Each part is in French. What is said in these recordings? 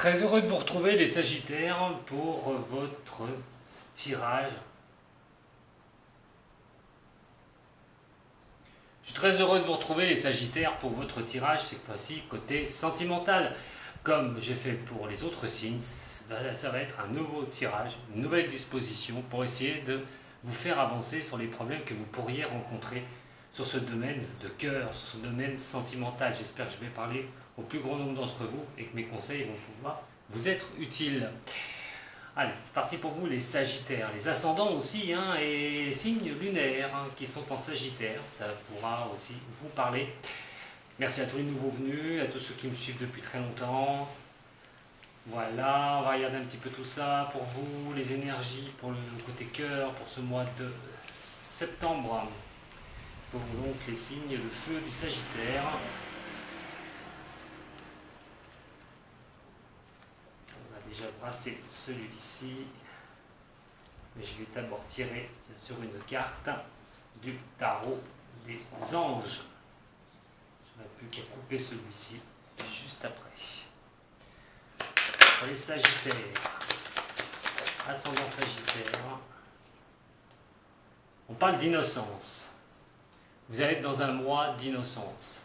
Très heureux de vous retrouver les Sagittaires pour votre tirage. Je suis très heureux de vous retrouver les Sagittaires pour votre tirage, cette fois-ci côté sentimental. Comme j'ai fait pour les autres signes, ça va être un nouveau tirage, une nouvelle disposition pour essayer de vous faire avancer sur les problèmes que vous pourriez rencontrer sur ce domaine de cœur, sur ce domaine sentimental. J'espère que je vais parler au plus grand nombre d'entre vous et que mes conseils vont pouvoir vous être utiles. Allez, c'est parti pour vous les Sagittaires, les ascendants aussi, et les signes lunaires qui sont en Sagittaire, ça pourra aussi vous parler. Merci à tous les nouveaux venus, à tous ceux qui me suivent depuis très longtemps. Voilà, on va regarder un petit peu tout ça pour vous, les énergies pour le côté cœur, pour ce mois de septembre. Pour donc les signes de feu du Sagittaire. On va déjà brasser celui-ci. Mais je vais d'abord tirer sur une carte du tarot des anges. Je n'ai plus qu'à couper celui-ci juste après. Pour les Sagittaires, ascendant Sagittaire, on parle d'innocence. Vous allez être dans un mois d'innocence.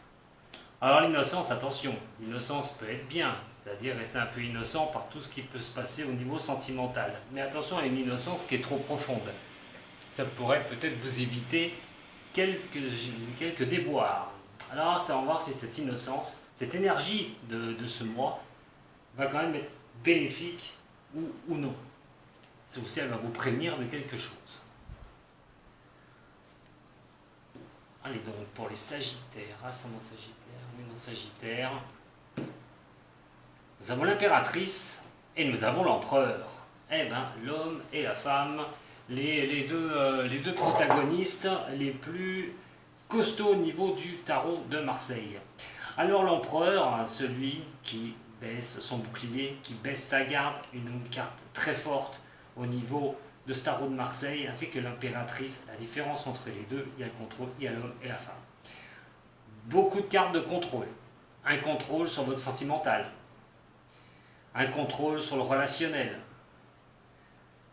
Alors l'innocence, attention, l'innocence peut être bien, c'est-à-dire rester un peu innocent par tout ce qui peut se passer au niveau sentimental. Mais attention à une innocence qui est trop profonde. Ça pourrait peut-être vous éviter quelques déboires. Alors ça, on va voir si cette innocence, cette énergie de ce mois va quand même être bénéfique ou non. C'est aussi elle va vous prévenir de quelque chose. Allez donc pour les Sagittaires, ascendant Sagittaire, lumineux Sagittaire. Nous avons l'impératrice et nous avons l'empereur. Eh bien, l'homme et la femme, les deux protagonistes les plus costauds au niveau du tarot de Marseille. Alors l'empereur, celui qui baisse son bouclier, qui baisse sa garde, une carte très forte au niveau de ce tarot de Marseille, ainsi que l'impératrice. La différence entre les deux, il y a le contrôle, il y a l'homme et la femme. Beaucoup de cartes de contrôle. Un contrôle sur votre sentimental. Un contrôle sur le relationnel.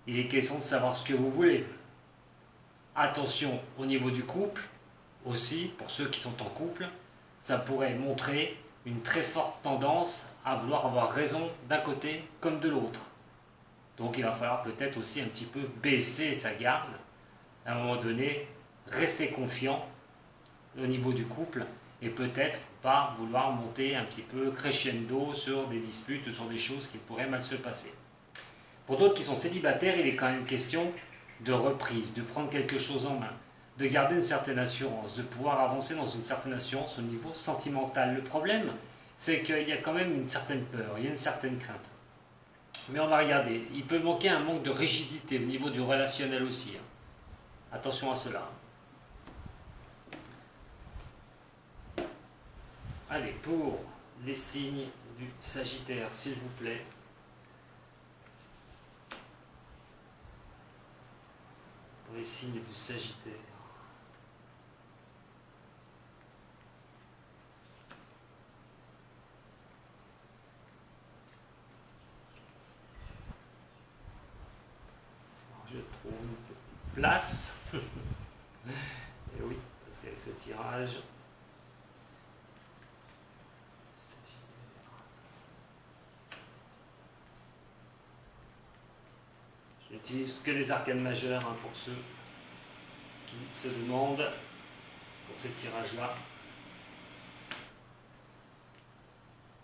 Il est question de savoir ce que vous voulez. Attention au niveau du couple, aussi, pour ceux qui sont en couple, ça pourrait montrer une très forte tendance à vouloir avoir raison d'un côté comme de l'autre. Donc il va falloir peut-être aussi un petit peu baisser sa garde, à un moment donné, rester confiant au niveau du couple et peut-être pas vouloir monter un petit peu crescendo sur des disputes, sur des choses qui pourraient mal se passer. Pour d'autres qui sont célibataires, il est quand même question de reprise, de prendre quelque chose en main, de garder une certaine assurance, de pouvoir avancer dans une certaine assurance au niveau sentimental. Le problème, c'est qu'il y a quand même une certaine peur, il y a une certaine crainte. Mais on va regarder, il peut manquer un manque de rigidité au niveau du relationnel aussi. Attention à cela. Allez, pour les signes du Sagittaire, s'il vous plaît. Pour les signes du Sagittaire. Je trouve une petite place. Et oui, parce qu'avec ce tirage, je n'utilise que les arcanes majeures pour ceux qui se demandent pour ce tirage-là.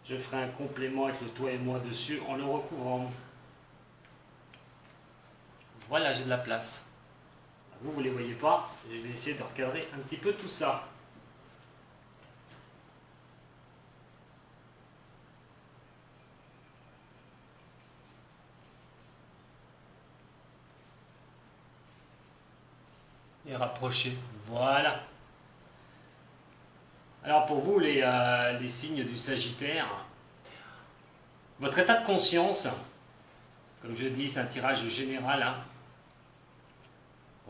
Je ferai un complément avec le toi et moi dessus en le recouvrant. Voilà, j'ai de la place. Vous ne les voyez pas, je vais essayer de recadrer un petit peu tout ça. Et rapprocher, voilà. Alors pour vous, les signes du Sagittaire, votre état de conscience, comme je dis, c'est un tirage général,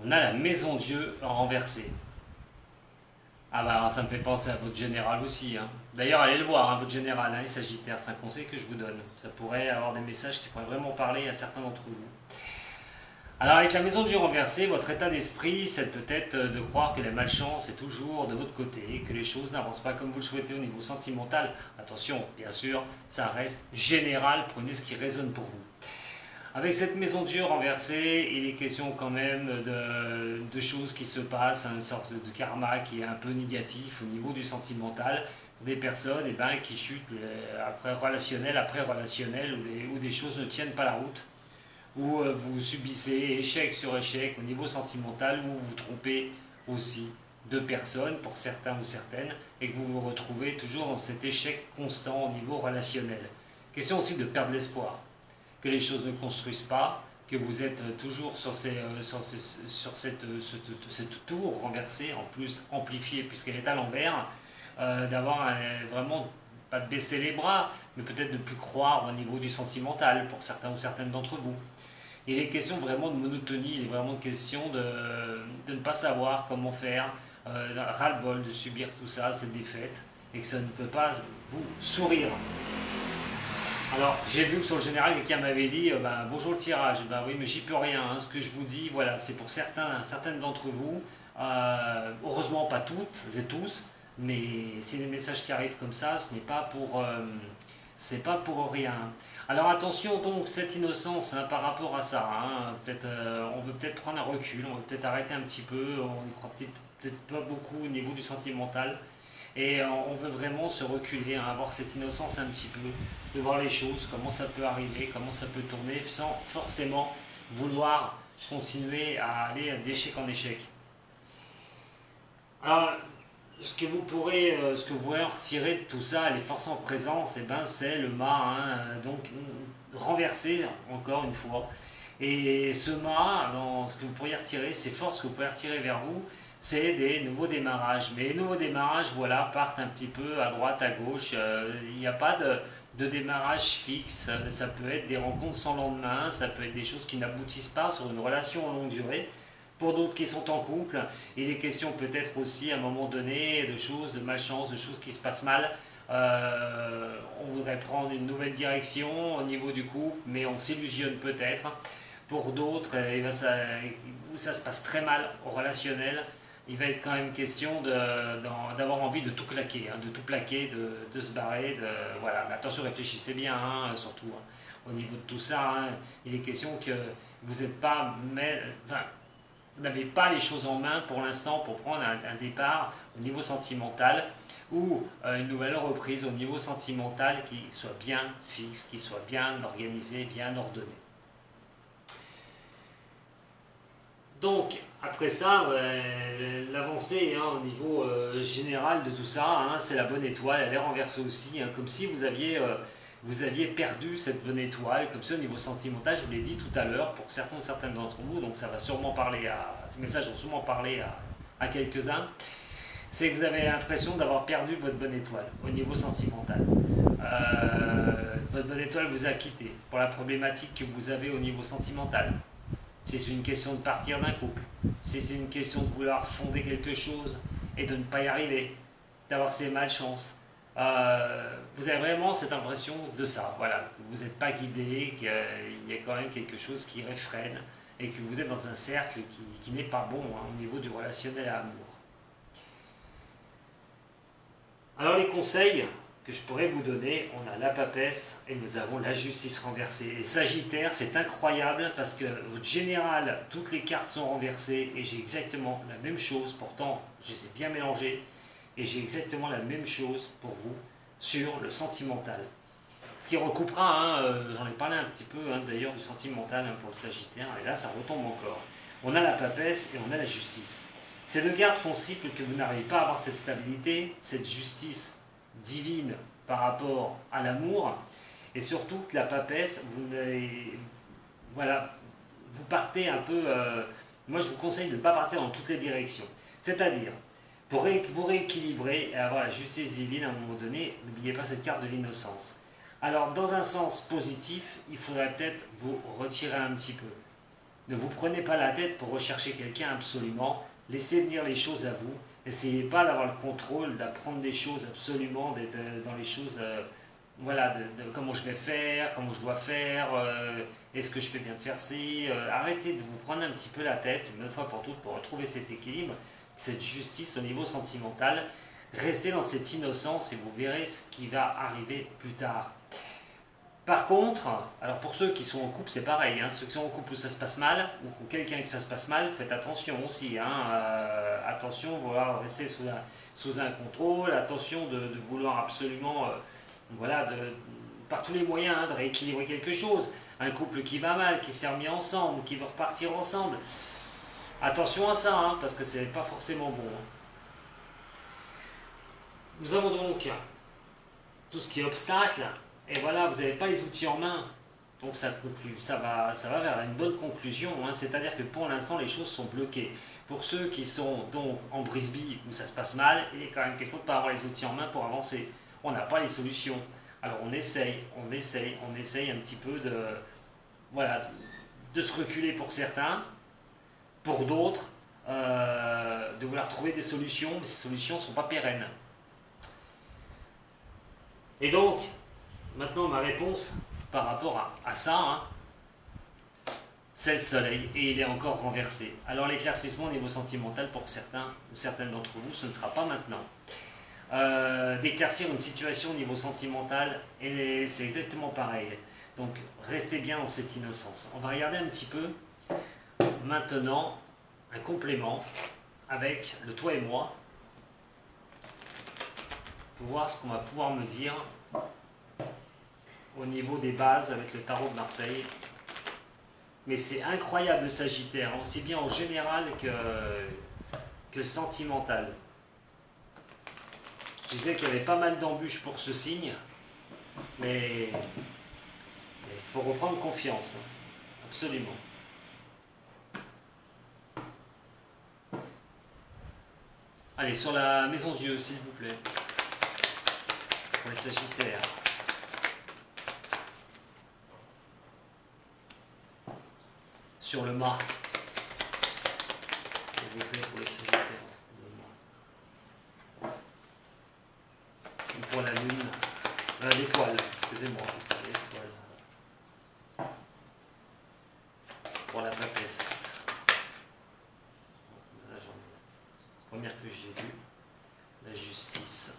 on a la maison Dieu renversée. Ah bah ça me fait penser à votre général aussi, hein. D'ailleurs, allez le voir, hein, votre général, hein, les Sagittaires, c'est un conseil que je vous donne. Ça pourrait avoir des messages qui pourraient vraiment parler à certains d'entre vous. Alors avec la maison de Dieu renversée, votre état d'esprit, c'est peut-être de croire que la malchance est toujours de votre côté, que les choses n'avancent pas comme vous le souhaitez au niveau sentimental. Attention, bien sûr, ça reste général, prenez ce qui résonne pour vous. Avec cette maison de Dieu renversée, il est question quand même de choses qui se passent, une sorte de karma qui est un peu négatif au niveau du sentimental, pour des personnes qui chutent après relationnel, où des choses ne tiennent pas la route, où vous subissez échec sur échec au niveau sentimental, où vous vous trompez aussi de personnes pour certains ou certaines, et que vous vous retrouvez toujours dans cet échec constant au niveau relationnel. Question aussi de perdre l'espoir, que les choses ne construisent pas, que vous êtes toujours sur cette tour renversée, en plus amplifiée puisqu'elle est à l'envers, d'avoir vraiment, pas de baisser les bras, mais peut-être de plus croire au niveau du sentimental pour certains ou certaines d'entre vous. Il est question vraiment de monotonie, il est vraiment question de ne pas savoir comment faire, ras-le-bol de subir tout ça, cette défaite, et que ça ne peut pas vous sourire. Alors, j'ai vu que sur le général, quelqu'un m'avait dit bonjour le tirage. Ben oui, mais j'y peux rien, hein. Ce que je vous dis, voilà, c'est pour certaines d'entre vous. Heureusement, pas toutes et tous, mais c'est des messages qui arrivent comme ça, ce n'est pas c'est pas pour rien. Alors attention donc, cette innocence par rapport à ça, hein, on veut peut-être prendre un recul, on veut peut-être arrêter un petit peu, on ne croit peut-être pas beaucoup au niveau du sentimental. Et on veut vraiment se reculer, hein, avoir cette innocence un petit peu, de voir les choses, comment ça peut arriver, comment ça peut tourner, sans forcément vouloir continuer à aller d'échec en échec. Alors, ce que vous pourrez en retirer de tout ça, les forces en présence, c'est le mât, hein, donc renversé encore une fois. Et ce mât, dans ce que vous pourriez retirer, ces forces que vous pourriez retirer vers vous, c'est des nouveaux démarrages. Mais les nouveaux démarrages, voilà, partent un petit peu à droite, à gauche. Il n'y a pas de démarrage fixe. Ça peut être des rencontres sans lendemain, ça peut être des choses qui n'aboutissent pas sur une relation en longue durée. Pour d'autres qui sont en couple, il est question peut-être aussi à un moment donné de choses, de malchance, de choses qui se passent mal. On voudrait prendre une nouvelle direction au niveau du couple, mais on s'illusionne peut-être. Pour d'autres, ça se passe très mal au relationnel. Il va être quand même question d'avoir envie de tout claquer, hein, de tout plaquer, de se barrer. Voilà. Mais attention, réfléchissez bien, hein, surtout au niveau de tout ça. Hein. Il est question que vous n'êtes pas... vous n'avez pas les choses en main pour l'instant pour prendre un départ au niveau sentimental ou une nouvelle reprise au niveau sentimental qui soit bien fixe, qui soit bien organisée, bien ordonnée. Donc, après ça, l'avancée au niveau général de tout ça, hein, c'est la bonne étoile, elle est renversée aussi, hein, comme si vous aviez perdu cette bonne étoile, comme ça au niveau sentimental, je vous l'ai dit tout à l'heure, pour certains ou certaines d'entre vous, donc ça va sûrement parler ces messages vont sûrement parler à quelques-uns, c'est que vous avez l'impression d'avoir perdu votre bonne étoile au niveau sentimental. Votre bonne étoile vous a quitté pour la problématique que vous avez au niveau sentimental. Si c'est une question de partir d'un couple, si c'est une question de vouloir fonder quelque chose et de ne pas y arriver, d'avoir ces malchances, vous avez vraiment cette impression de ça, voilà, que vous n'êtes pas guidé, qu'il y a quand même quelque chose qui réfrène et que vous êtes dans un cercle qui n'est pas bon hein, au niveau du relationnel à amour. Alors les conseils que je pourrais vous donner, on a la papesse et nous avons la justice renversée. Et Sagittaire, c'est incroyable parce que votre général, toutes les cartes sont renversées et j'ai exactement la même chose, pourtant je les ai bien mélangées, et j'ai exactement la même chose pour vous sur le sentimental. Ce qui recoupera, j'en ai parlé un petit peu d'ailleurs du sentimental pour le Sagittaire, et là ça retombe encore. On a la papesse et on a la justice. Ces deux cartes font cycle que vous n'arrivez pas à avoir cette stabilité, cette justice divine par rapport à l'amour, et surtout que la papesse, vous partez un peu, moi je vous conseille de ne pas partir dans toutes les directions. C'est-à-dire, pour vous rééquilibrer et avoir la justice divine à un moment donné, n'oubliez pas cette carte de l'innocence. Alors, dans un sens positif, il faudrait peut-être vous retirer un petit peu. Ne vous prenez pas la tête pour rechercher quelqu'un absolument. Laissez venir les choses à vous. N'essayez pas d'avoir le contrôle, d'apprendre des choses absolument, d'être dans les choses, voilà, de comment je vais faire, comment je dois faire, est-ce que je fais bien de faire ci. Arrêtez de vous prendre un petit peu la tête, une fois pour toutes, pour retrouver cet équilibre, cette justice au niveau sentimental. Restez dans cette innocence et vous verrez ce qui va arriver plus tard. Par contre, alors pour ceux qui sont en couple, c'est pareil, hein, ceux qui sont en couple où ça se passe mal, ou quelqu'un que ça se passe mal, faites attention aussi. Attention, vouloir rester sous un contrôle, attention de vouloir absolument, voilà, par tous les moyens, de rééquilibrer quelque chose. Un couple qui va mal, qui s'est remis ensemble, qui veut repartir ensemble. Attention à ça, parce que c'est pas forcément bon. Nous avons donc tout ce qui est obstacle. Et voilà, vous n'avez pas les outils en main, donc ça conclut, ça va vers une bonne conclusion, c'est-à-dire que pour l'instant les choses sont bloquées. Pour ceux qui sont donc en brisbee où ça se passe mal, il est quand même question de ne pas avoir les outils en main pour avancer. On n'a pas les solutions. Alors on essaye un petit peu voilà, de se reculer pour certains, pour d'autres, de vouloir trouver des solutions, mais ces solutions ne sont pas pérennes. Et donc, maintenant, ma réponse par rapport à ça, c'est le soleil et il est encore renversé. Alors l'éclaircissement au niveau sentimental pour certains ou certaines d'entre vous, ce ne sera pas maintenant. D'éclaircir une situation au niveau sentimental, et c'est exactement pareil. Donc restez bien dans cette innocence. On va regarder un petit peu maintenant un complément avec le toi et moi pour voir ce qu'on va pouvoir me dire au niveau des bases avec le tarot de Marseille. Mais c'est incroyable le Sagittaire, aussi bien en général que sentimental. Je disais qu'il y avait pas mal d'embûches pour ce signe, mais il faut reprendre confiance, absolument. Allez, sur la maison Dieu, s'il vous plaît, pour les Sagittaires. Sur le mât, s'il vous plaît, pour les Sagittaires. Ou pour la lune, l'étoile, excusez-moi, l'étoile. Pour la papesse. La première que j'ai vue, la justice.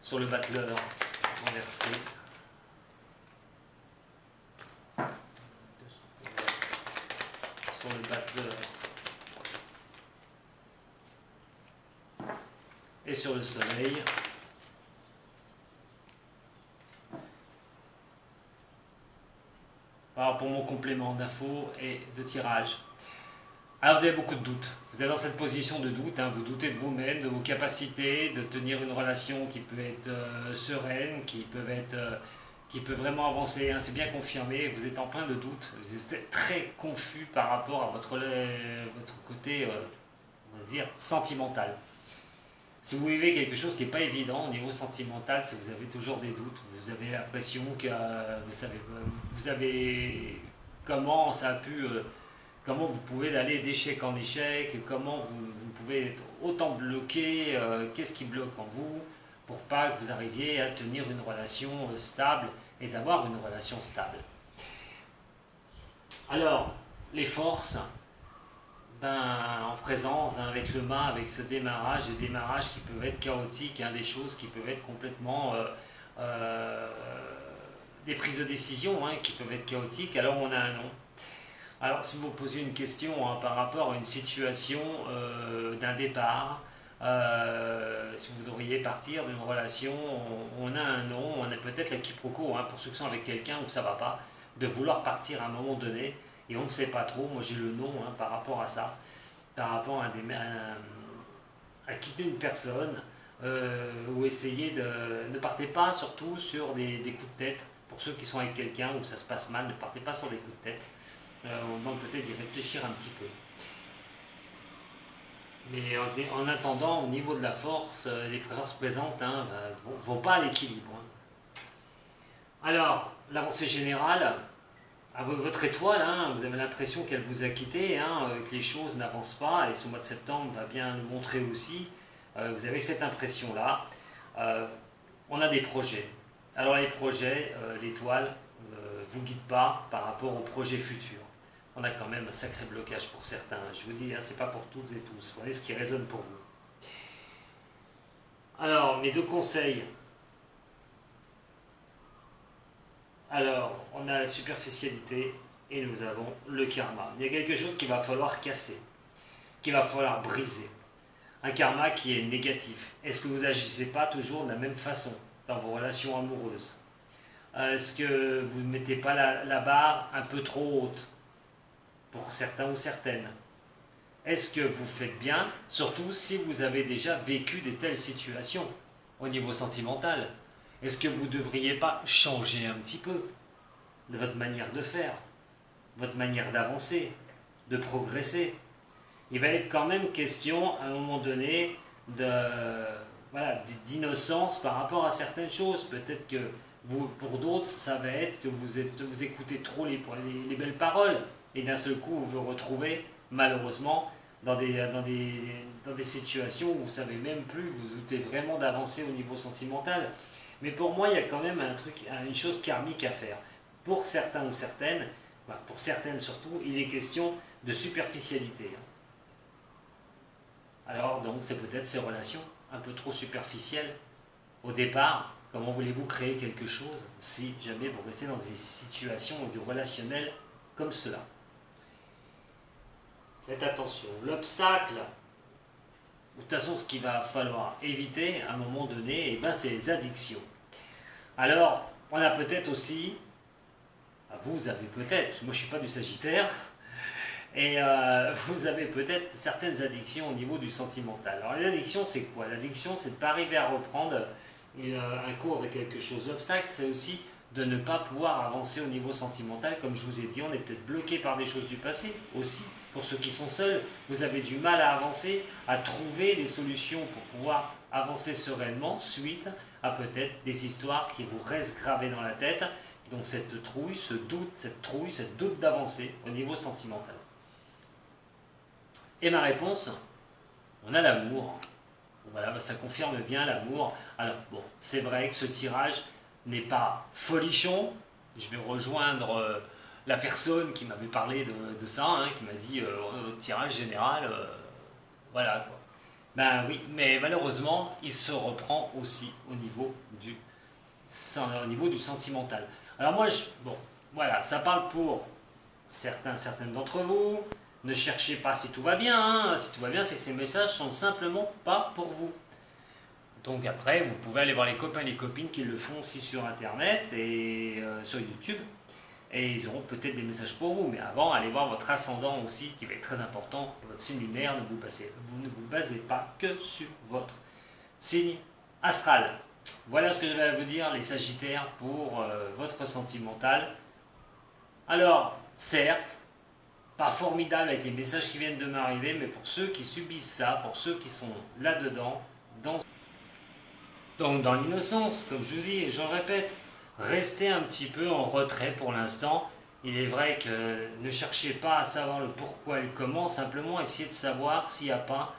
Sur le battleur, renversé. Sur le battleur. Et sur le soleil. Alors pour mon complément d'infos et de tirage. Alors vous avez beaucoup de doutes. Vous êtes dans cette position de doute. Vous doutez de vous-même, de vos capacités, de tenir une relation qui peut être sereine, qui peut vraiment avancer. C'est bien confirmé. Vous êtes en plein de doute. Vous êtes très confus par rapport à votre côté, on va dire, sentimental. Si vous vivez quelque chose qui n'est pas évident au niveau sentimental, si vous avez toujours des doutes, vous avez l'impression que vous savez comment ça a pu, comment vous pouvez aller d'échec en échec, comment vous pouvez être autant bloqué, qu'est-ce qui bloque en vous pour pas que vous arriviez à tenir une relation stable et d'avoir une relation stable. Alors, les forces. En présence, avec le mât, avec ce démarrage, des démarrages qui peuvent être chaotiques, des choses qui peuvent être complètement des prises de décision qui peuvent être chaotiques, alors on a un nom. Alors si vous posez une question par rapport à une situation d'un départ, si vous devriez partir d'une relation, on a un nom, on a peut-être le quiproquo, pour ceux qui sont avec quelqu'un où ça ne va pas, de vouloir partir à un moment donné, et on ne sait pas trop. Moi j'ai le nom par rapport à ça, par rapport à quitter une personne, ou essayer de... Ne partez pas surtout sur des coups de tête. Pour ceux qui sont avec quelqu'un où ça se passe mal, ne partez pas sur des coups de tête. On demande peut-être d'y réfléchir un petit peu. Mais en attendant, au niveau de la force, les forces présentes vont pas à l'équilibre. Alors, l'avancée générale, votre étoile, hein, vous avez l'impression qu'elle vous a quitté, hein, que les choses n'avancent pas, et ce mois de septembre va bien le montrer aussi. Vous avez cette impression-là. On a des projets. Alors les projets, l'étoile vous guide pas par rapport aux projets futurs. On a quand même un sacré blocage pour certains. Je vous dis, hein, c'est pas pour toutes et tous. Prenez ce qui résonne pour vous. Alors, mes deux conseils. Alors, on a la superficialité et nous avons le karma. Il y a quelque chose qu'il va falloir casser, qu'il va falloir briser. Un karma qui est négatif. Est-ce que vous n'agissez pas toujours de la même façon dans vos relations amoureuses? Est-ce que vous ne mettez pas la barre un peu trop haute pour certains ou certaines? Est-ce que vous faites bien, surtout si vous avez déjà vécu de telles situations au niveau sentimental? Est-ce que vous ne devriez pas changer un petit peu de votre manière de faire, votre manière d'avancer, de progresser? Il va être quand même question à un moment donné d'innocence par rapport à certaines choses. Peut-être que pour d'autres, ça va être que vous écoutez trop les belles paroles et d'un seul coup vous vous retrouvez malheureusement dans des situations où vous ne savez même plus, vous doutez vraiment d'avancer au niveau sentimental. Mais pour moi, il y a quand même une chose karmique à faire. Pour certains ou certaines, pour certaines surtout, il est question de superficialité. Alors donc, c'est peut-être ces relations un peu trop superficielles. Au départ, comment voulez-vous créer quelque chose si jamais vous restez dans des situations relationnelles comme cela? Faites attention. L'obstacle, de toute façon, ce qu'il va falloir éviter à un moment donné, c'est les addictions. Alors, on a peut-être aussi, vous avez peut-être, moi je ne suis pas du Sagittaire, et vous avez peut-être certaines addictions au niveau du sentimental. Alors l'addiction c'est quoi? L'addiction c'est de ne pas arriver à reprendre un cours de quelque chose. L'obstacle c'est aussi de ne pas pouvoir avancer au niveau sentimental. Comme je vous ai dit, on est peut-être bloqué par des choses du passé aussi. Pour ceux qui sont seuls, vous avez du mal à avancer, à trouver des solutions pour pouvoir avancer sereinement suite à peut-être des histoires qui vous restent gravées dans la tête. Donc cette trouille, ce doute d'avancer au niveau sentimental. Et ma réponse, on a l'amour. Voilà, ça confirme bien l'amour. Alors bon, c'est vrai que ce tirage n'est pas folichon. Je vais rejoindre la personne qui m'avait parlé de ça, hein, qui m'a dit tirage général, voilà quoi. Ben oui, mais malheureusement, il se reprend aussi au niveau du sentimental. Alors moi, voilà, ça parle pour certaines d'entre vous. Ne cherchez pas si tout va bien. Hein. Si tout va bien, c'est que ces messages sont simplement pas pour vous. Donc après, vous pouvez aller voir les copains et les copines qui le font aussi sur Internet et sur YouTube. Et ils auront peut-être des messages pour vous. Mais avant, allez voir votre ascendant aussi, qui va être très important. Votre signe lunaire, vous ne vous basez pas que sur votre signe astral. Voilà ce que je vais vous dire, les Sagittaires, pour votre sentimental. Alors, certes, pas formidable avec les messages qui viennent de m'arriver, mais pour ceux qui subissent ça, pour ceux qui sont là-dedans, donc dans l'innocence, comme je vous dis et je le répète, restez un petit peu en retrait pour l'instant. Il est vrai que ne cherchez pas à savoir le pourquoi et le comment, simplement essayez de savoir s'il n'y a pas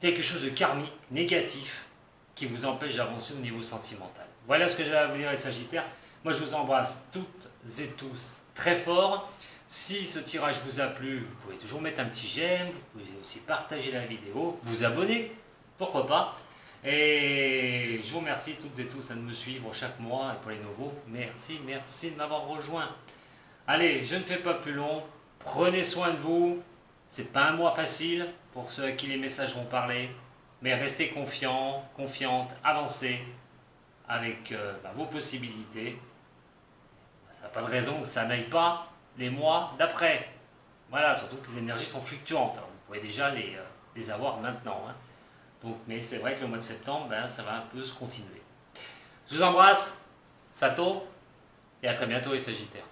quelque chose de karmique, négatif, qui vous empêche d'avancer au niveau sentimental. Voilà ce que j'avais à vous dire les Sagittaires. Moi je vous embrasse toutes et tous très fort. Si ce tirage vous a plu, vous pouvez toujours mettre un petit j'aime, vous pouvez aussi partager la vidéo, vous abonner, pourquoi pas. Et je vous remercie toutes et tous de me suivre chaque mois. Et pour les nouveaux, merci de m'avoir rejoint. Allez, je ne fais pas plus long. Prenez soin de vous. C'est pas un mois facile pour ceux à qui les messages vont parler. Mais restez confiants, confiantes, avancez avec vos possibilités. Ça n'a pas de raison que ça n'aille pas les mois d'après. Voilà, surtout que les énergies sont fluctuantes. Alors, vous pouvez déjà les avoir maintenant. Hein. Donc, mais c'est vrai que le mois de septembre, ça va un peu se continuer. Je vous embrasse, Sato, et à très bientôt les Sagittaires.